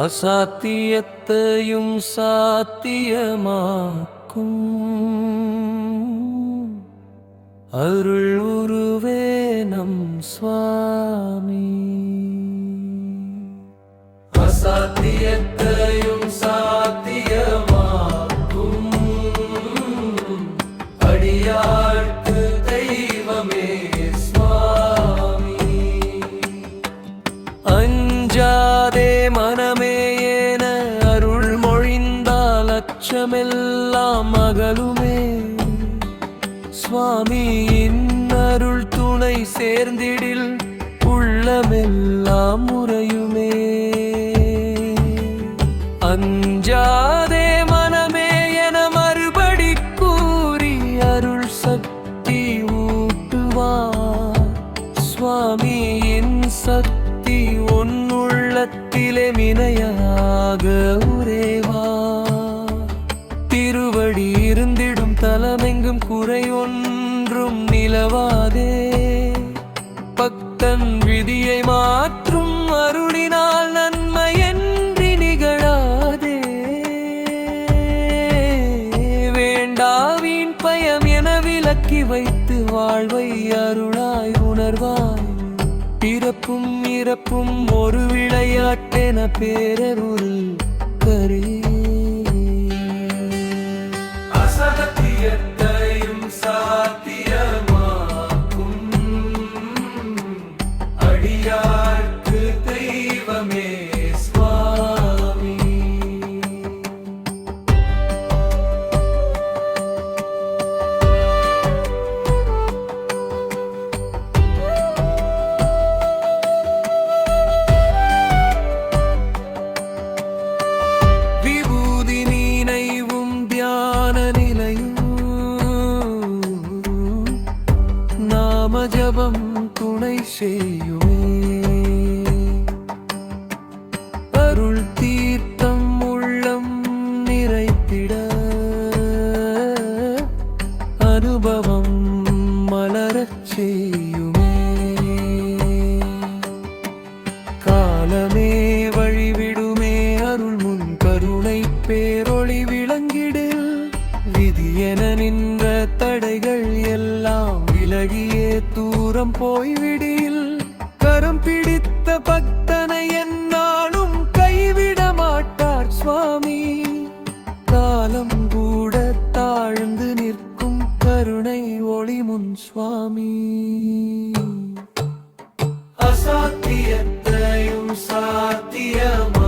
அசாத்தியத்தையும் சாத்தியமாக்கும் அருள் உருவே நம் சுவாமி. அசாத்தியத்தையும் சாத்தியமாக்கும் அடியார்க்கு தெய்வமே சுவாமி. அஞ்சாதே மனமே என அருள் மொழிந்தால் அச்சமெல்லாம் அகலுமே. சுவாமியின் அருள் துணை சேர்ந்திடில் உள்ளமெல்லாம் முறையுமே. அஞ்சாதே மனமே என மறுபடி கூறி அருள் சக்தி ஊட்டுவார். சுவாமியின் சக்தி உன்னுள்ளத்திலே மினையாக உறைவா. திருவடி இருந்திடும் தலமெங்கும் குறை ஒன்றும் நிலவாதே. பக்தன் விதியை மாற்றும் அருளினால் நன்மையன்றி நிகழாதே. வேண்டாவின் பயம் என விலக்கி வைத்து வாழ்வை அருளாய் உணர்வாய். பிறப்பும் இறப்பும் ஒரு விளையாட்டென பேரருள் கரே. அசாத்தியத்தையும் சாத்தியமாக்கும் அடியார்க்கு தெய்வமே சுவாமி. விபூதி நினைவும் தியான நிலையும் நாம ஜபம் துணை செய்யுமே. அருள் தீர்த்தம் உள்ளம் நிறைத்திட அனுபவம் மலரச் செய்யுமே. காலமே வழிவிடுமே அருள் முன் கருணை பேரொளி விளங்கிடில். விதி என நின்ற தடைகள் எல்லாம் விலகியே தூரம் போய்விடில். கரம் பிடித்த பக்தனை என்னாலும் கைவிட மாட்டார் சுவாமி. காலம் கூட தாழ்ந்து நிற்கும் கருணை ஒளி முன் சுவாமி. அசாத்தியத்தையும் சாத்தியமா